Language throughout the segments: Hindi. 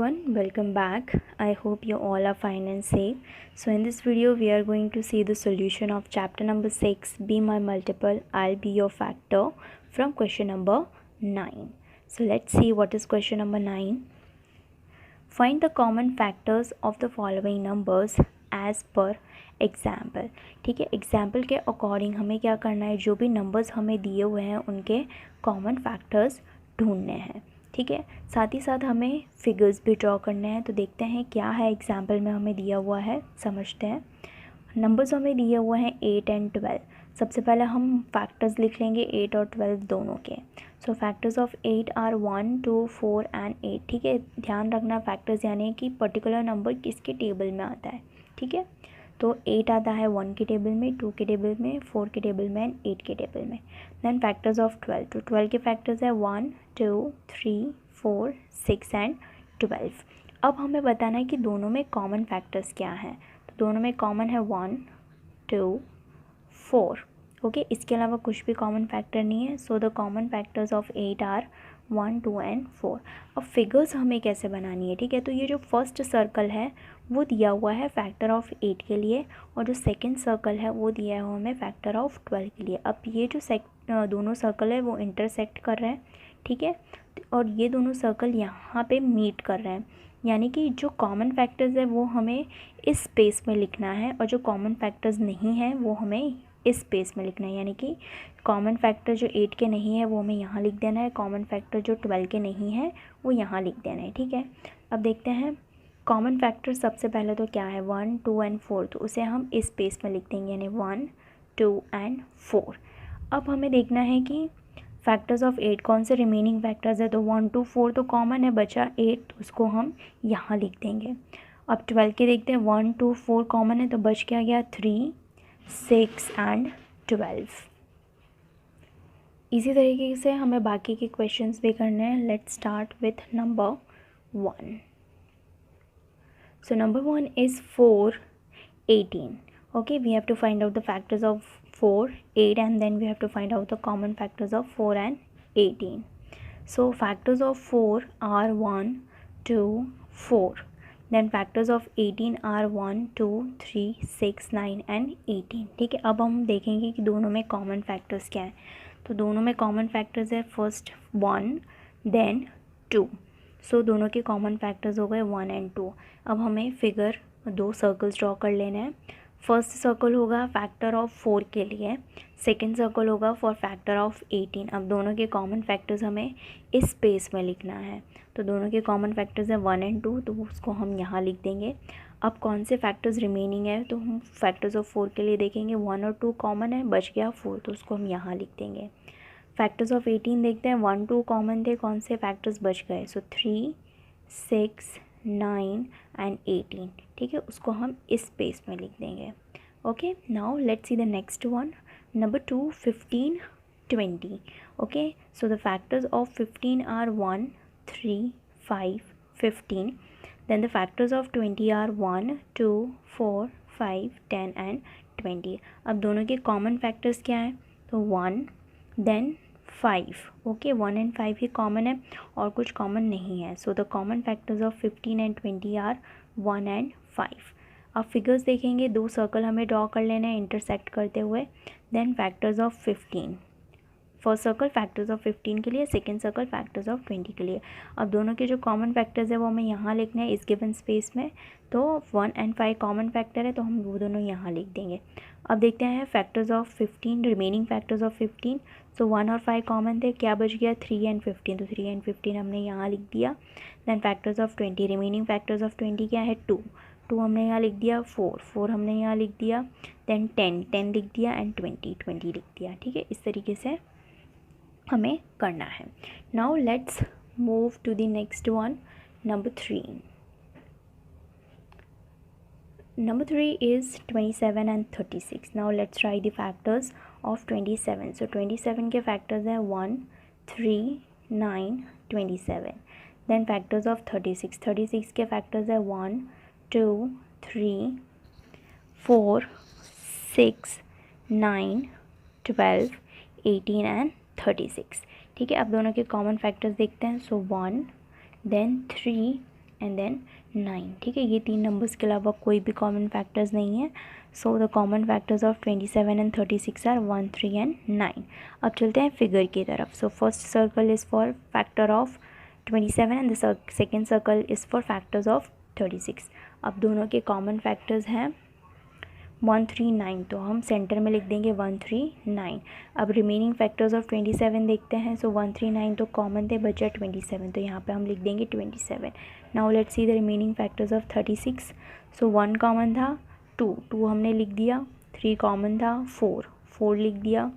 everyone, welcome back. I hope you all are fine and safe. So in this video we are going to see the solution of chapter number 6, Be My Multiple, I'll Be Your Factor, from question number 9. So let's see what is question number 9. Find the common factors of the following numbers as per example. ठीक है, एग्जाम्पल के अकॉर्डिंग हमें क्या करना है, जो भी नंबर्स हमें दिए हुए हैं उनके कॉमन फैक्टर्स ढूंढने हैं. ठीक है, साथ ही साथ हमें फिगर्स भी ड्रॉ करने हैं. तो देखते हैं क्या है एग्जाम्पल में हमें दिया हुआ है, समझते हैं. नंबर्स हमें दिए हुए हैं 8 एंड 12. सबसे पहले हम फैक्टर्स लिख लेंगे 8 और 12 दोनों के. So factors of 8 are 1, 2, 4 and 8. ठीक है, ध्यान रखना फैक्टर्स यानी कि पर्टिकुलर नंबर किसके टेबल में आता है. ठीक है, तो 8 आता है 1 के टेबल में, 2 के टेबल में, 4 के टेबल में एंड 8 के टेबल में. Then factors of 12. तो 12 के फैक्टर्स है 1, 2, 3, 4, 6 एंड 12. अब हमें बताना है कि दोनों में कॉमन फैक्टर्स क्या हैं. तो दोनों में कॉमन है 1, 2, 4. ओके, इसके अलावा कुछ भी कॉमन फैक्टर नहीं है. So the common factors of 8 are 1, 2 and 4. अब फिगर्स हमें कैसे बनानी है. ठीक है, तो ये जो फर्स्ट सर्कल है वो दिया हुआ है फैक्टर ऑफ 8 के लिए, और जो सेकंड सर्कल है वो दिया है हमें फैक्टर ऑफ 12 के लिए. अब ये जो दोनों सर्कल है वो इंटरसेक्ट कर रहे हैं. ठीक है, और ये दोनों सर्कल यहाँ पे मीट कर रहे हैं, यानी कि जो कॉमन फैक्टर्स है वो हमें इस स्पेस में लिखना है, और जो कॉमन फैक्टर्स नहीं हैं वो हमें इस स्पेस में लिखना है. यानी कि कॉमन फैक्टर जो 8 के नहीं है वो हमें यहाँ लिख देना है, कॉमन फैक्टर जो 12 के नहीं है वो यहाँ लिख देना है. ठीक है, अब देखते हैं कॉमन फैक्टर. सबसे पहले तो क्या है 1, 2 एंड 4, तो उसे हम इस स्पेस में लिख देंगे, यानी 1, 2 एंड 4. अब हमें देखना है कि फैक्टर्स ऑफ 8 कौन से रिमेनिंग फैक्टर्स है. तो 1, 2, 4 तो कॉमन है, बचा 8, तो उसको हम यहाँ लिख देंगे. अब 12 के देखते हैं, 1, 2, 4 कॉमन है, तो बच क्या गया 3, 6 एंड 12. इसी तरीके से हमें बाकी के क्वेश्चंस भी करने हैं. Let's start with number 1. So number 1 is 4, 18. Okay, we have to find out the factors of 4, 8 and then we have to find out the common factors of 4 and 18. So factors of 4 are 1, 2, 4. Then factors of 18 are 1, 2, 3, 6, 9 and 18. ठीक है, अब हम देखेंगे कि दोनों में कॉमन फैक्टर्स क्या हैं. तो दोनों में कॉमन फैक्टर्स है फर्स्ट 1 देन 2. सो दोनों के कॉमन फैक्टर्स हो गए 1 एंड 2. अब हमें फिगर 2 सर्कल्स ड्रॉ कर लेना है. फर्स्ट सर्कल होगा फैक्टर ऑफ 4 के लिए, सेकंड सर्कल होगा फॉर फैक्टर ऑफ 18. अब दोनों के कॉमन फैक्टर्स हमें इस स्पेस में लिखना है. तो दोनों के कॉमन फैक्टर्स है 1 एंड 2, तो उसको हम यहाँ लिख देंगे. अब कौन से फैक्टर्स रिमेनिंग है, तो हम फैक्टर्स ऑफ 4 के लिए देखेंगे 1 और 2 कॉमन है, बच गया 4, तो उसको हम यहाँ लिख देंगे. फैक्टर्स ऑफ 18 देखते हैं, 1, 2 कॉमन थे, कौन से फैक्टर्स बच गए. सो 3, 6, 9 एंड 18. ठीक है, उसको हम इस स्पेस में लिख देंगे. Okay, now let's see the next one. Number 2, 15, 20. Okay, so the factors of 15 are 1, 3, 5, 15. Then the factors of 20 are 1, 2, 4, 5, 10 and 20. अब दोनों के कॉमन फैक्टर्स क्या हैं. तो 1 देन 5. ओके, 1 एंड 5 ही कॉमन है और कुछ कॉमन नहीं है. So the common factors of 15 and 20 are 1 and 5. अब फिगर्स देखेंगे, 2 सर्कल हमें ड्रॉ कर लेना है इंटरसेक्ट करते हुए. Then factors of 15, first circle factors of 15 के लिए, सेकंड सर्कल फैक्टर्स ऑफ 20 के लिए. अब दोनों के जो कॉमन फैक्टर्स है वो हमें यहाँ लिखना है इस गिवन स्पेस में. तो 1 एंड 5 कॉमन फैक्टर है, तो हम वो दोनों यहाँ लिख देंगे. अब देखते हैं factors of 15, remaining factors of 15. सो 1 और 5 कॉमन थे, क्या बच गया 3 एंड 15, तो 3 एंड 15 हमने यहाँ लिख दिया. Then factors of 20, remaining factors of 20 क्या है 2, 2 हमने यहाँ लिख दिया. 4, 4 हमने यहाँ लिख दिया. दैन 10, 10 लिख दिया एंड 20, 20 लिख दिया. ठीक है, इस तरीके से हमें करना है. Now let's move to the next one, number 3. Number 3 is 27 and 36. Now let's try the factors of 27. So 27 के factors है 1, 3, 9, 27. Then factors of 36. 36 के factors है 1, 2, 3, 4, 6, 9, 12, 18 and 36. ठीक है, अब दोनों के कॉमन फैक्टर्स देखते हैं. सो 1 देन 3 एंड देन 9, ठीक है। ये 3 नंबर्स के अलावा कोई भी कॉमन फैक्टर्स नहीं है। So the common factors of 27 and 36 are 1, 3 and 9। अब चलते हैं फिगर की तरफ। So first circle is for factor of 27 and the second circle is for factors of 36। अब दोनों के कॉमन फैक्टर्स हैं 1, 3, 9, तो हम सेंटर में लिख देंगे 1, 3, 9। अब रिमेनिंग फैक्टर्स ऑफ 27 देखते हैं। सो 1, 3, 9 तो कॉमन थे, बचा 27, तो यहाँ पे हम लिख देंगे 27। Now let's see the remaining factors of 36। So 1 common था, 2 हमने लिख दिया, 3 कॉमन था, 4 लिख दिया,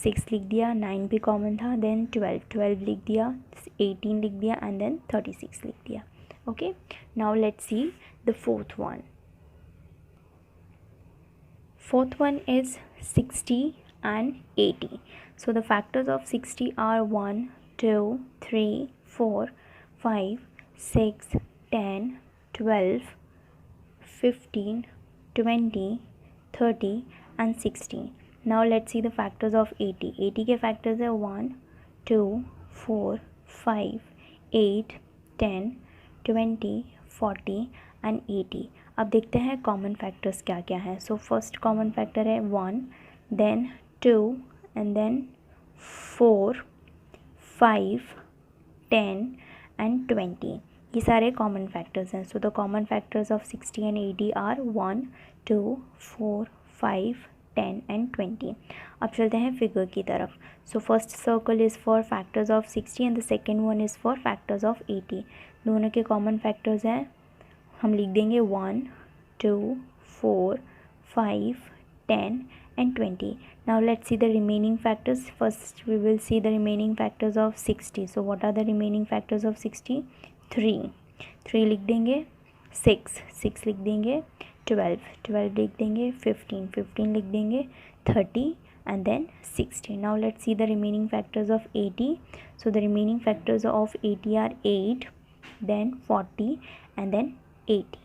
6 लिख दिया, 9 भी कॉमन था, देन 12 लिख दिया, 18 लिख दिया एंड देन 36 लिख दिया। Okay, now let's see the fourth one. Fourth one is 60 and 80. So the factors of 60 are 1, 2, 3, 4, 5, 6, 10, 12, 15, 20, 30 and 60. Now let's see the factors of 80. 80 के factors है 1, 2, 4, 5, 8, 10, 20, 40 and 80. अब देखते हैं कॉमन फैक्टर्स क्या क्या हैं। सो फर्स्ट कॉमन फैक्टर है 1, देन 2 एंड देन 4, 5, 10 एंड 20। ये सारे कॉमन फैक्टर्स हैं। So the common factors of 60 and 80 are 1, 2, 4, 5, 10 and 20। अब चलते हैं फिगर की तरफ। So first circle is for factors of 60 and the second one is for factors of 80। दोनों के कॉमन फैक्टर्स हैं, हम लिख देंगे 1, 2, 4, 5, 10 and 20. Now let's see the remaining factors. First we will see the remaining factors of 60. So what are the remaining factors of 60? 3 लिख देंगे, 6 लिख देंगे, 12 लिख देंगे, 15 लिख देंगे, 30 and then 60. Now let's see the remaining factors of 80. So the remaining factors of 80 are 8, then 40 and then 80.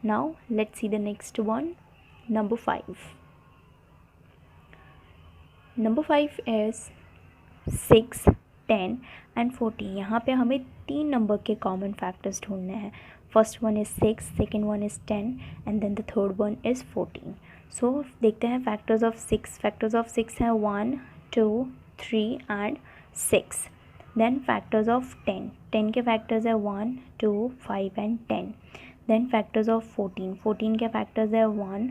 Now let's see the next one, number 5. Number 5 is 6, 10 and 40. यहाँ पे हमें 3 नंबर के कॉमन फैक्टर्स ढूंढने हैं। First one is 6, second one is 10 and then the third one is 14. So देखते हैं फैक्टर्स ऑफ 6. फैक्टर्स ऑफ 6 हैं 1, 2, 3 एंड 6. देन फैक्टर्स ऑफ 10 के फैक्टर्स है 1, 2, 5 एंड 10. देन फैक्टर्स ऑफ 14 के फैक्टर्स है 1,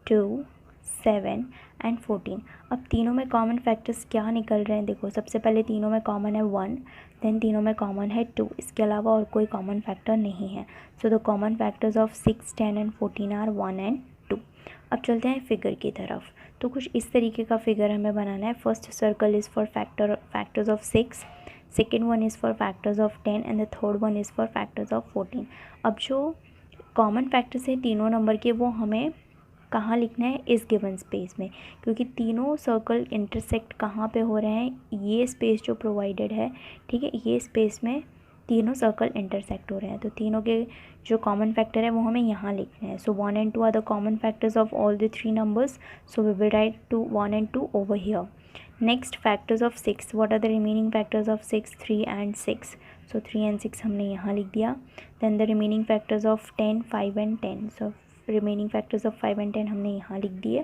2, 7 एंड 14. अब तीनों में कॉमन फैक्टर्स क्या निकल रहे हैं, देखो सबसे पहले तीनों में कॉमन है 1, देन तीनों में कॉमन है 2, इसके अलावा और कोई कॉमन फैक्टर नहीं है. So the common factors of 6, 10 and 14 are 1 and 2. अब चलते हैं फिगर की तरफ. तो कुछ इस तरीके का फिगर हमें बनाना है. First circle is for factors of 6, second one is for factors of 10 and the third one is for factors of 14. अब जो कॉमन फैक्टर्स है तीनों नंबर के वो हमें कहाँ लिखना है, इस गिवन स्पेस में, क्योंकि तीनों सर्कल इंटरसेक्ट कहाँ पे हो रहे हैं, ये स्पेस जो प्रोवाइडेड है, ठीक है, ये स्पेस में तीनों सर्कल इंटरसेक्ट हो रहे हैं. तो तीनों के जो कॉमन फैक्टर है वो हमें यहाँ लिखना है. So 1 and 2 are the common factors of all the 3 numbers. So we will write 1 and 2 over here. Next factors of 6. What are the remaining factors of 6? 3 and 6. So 3 and 6 हमने यहाँ लिख दिया. Then the remaining factors of 10, 5 and 10. So remaining factors of 5 and 10 हमने यहाँ लिख दिए.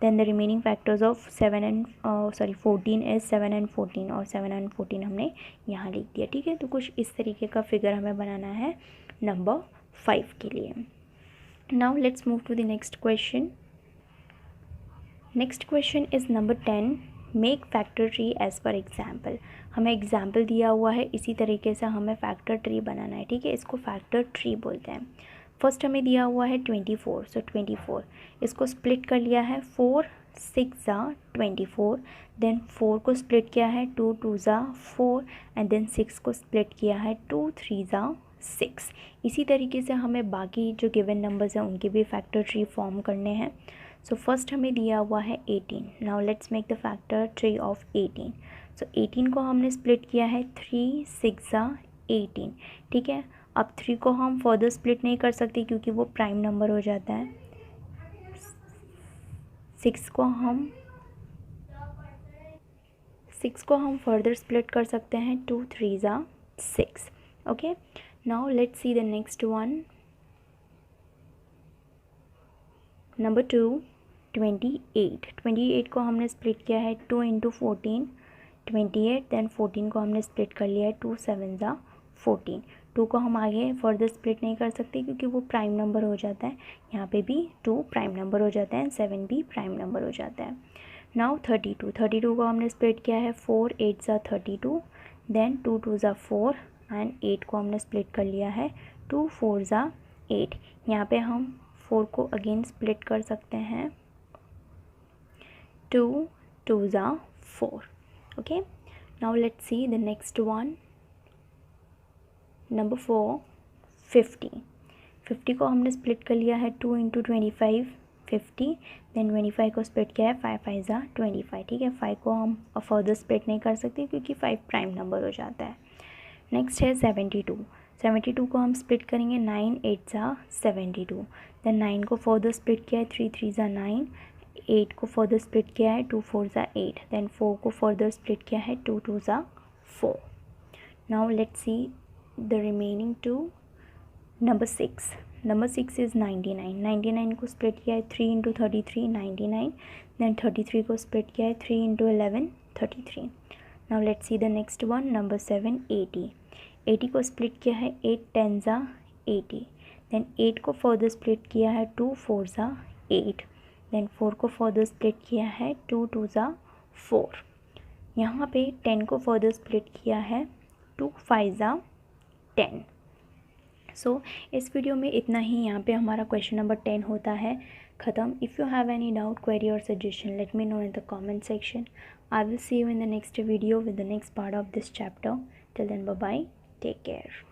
Then the remaining factors of 14 is 7 and 14, और 7 and 14 हमने यहाँ लिख दिया. ठीक है, तो कुछ इस तरीके का फिगर हमें बनाना है नंबर 5 के लिए. Now let's move to the next question. Next question is number 10. Make factor tree as per example. हमें एग्जाम्पल दिया हुआ है, इसी तरीके से हमें फैक्टर ट्री बनाना है. ठीक है, इसको फैक्टर ट्री बोलते हैं. फर्स्ट हमें दिया हुआ है 24. सो 24 इसको स्प्लिट कर लिया है 4 6 24. देन 4 को स्प्लिट किया है 2 2 4 एंड देन 6 को स्प्लिट किया है 2 3 6. इसी तरीके से हमें बाकी जो गिवन नंबर्स हैं उनके भी फैक्टर ट्री फॉर्म करने हैं. सो फर्स्ट हमें दिया हुआ है 18. Now let's make the factor tree of 18. सो 18 को हमने स्प्लिट किया है 3 6 18. ठीक है, अब 3 को हम फर्दर स्प्लिट नहीं कर सकते क्योंकि वो प्राइम नंबर हो जाता है. 6 को हम फर्दर स्प्लिट कर सकते हैं 2 3 6. Okay, now let's see the next one. Number 2 28 को हमने स्प्लिट किया है 2 इंटू 14 28. देन 14 को हमने स्प्लिट कर लिया है 2 7 ज़ा 14. 2 को हम आगे फर्दर स्प्लिट नहीं कर सकते क्योंकि वो प्राइम नंबर हो जाता है. यहाँ पे भी 2 प्राइम नंबर हो जाता है एंड 7 भी प्राइम नंबर हो जाता है. नाउ 32 को हमने स्प्लिट किया है 4 8 ज़ा 32. देन 2 2 ज़ा 4 एंड 8 को हमने स्प्लिट कर लिया है 2 4 ज़ा 8. यहाँ पे हम 4 को अगेन स्प्लिट कर सकते हैं 2 2 ज़ा 4. Okay, now let's see the next one. Number 4 50 को हमने स्प्लिट कर लिया है 2 इंटू 25 50. देन 25 को स्प्लिट किया है 5 5 ज़ा 25. ठीक है, 5 को हम फर्दर स्प्लिट नहीं कर सकते क्योंकि 5 प्राइम नंबर हो जाता है. नेक्स्ट है 72 को हम स्प्लिट करेंगे 9 8 ज़ा 72. देन 9 को फर्दर स्प्लिट किया है 3 3 ज़ा 9. 8 को फर्दर स्प्लिट किया है 2 4 ज़ा 8. देन 4 को फर्दर स्प्लिट किया है 2 2 ज़ा 4. Now let's see the remaining to. Number 6 is 99 को स्प्लिट किया है 3 इंटू 33 99. देन 33 को स्प्लिट किया है 3 into 11 33. Now let's see the next one. Number 7 80 को स्प्लिट किया है 8 10 ज़ा 80. देन 8 को फर्दर स्प्लिट किया है 2 4 ज़ा 8. देन 4 को फर्दर स्प्लिट किया है 2 2 ज़ा 4. यहाँ पे 10 को फर्दर स्प्लिट किया है 2 5 ज़ा 10. सो इस वीडियो में इतना ही. यहाँ पे हमारा क्वेश्चन नंबर 10 होता है ख़त्म. If you have any doubt, query और suggestion, let me know in the comment section. I will see you in the next video with the next part of this chapter. Till then, bye bye. Take care.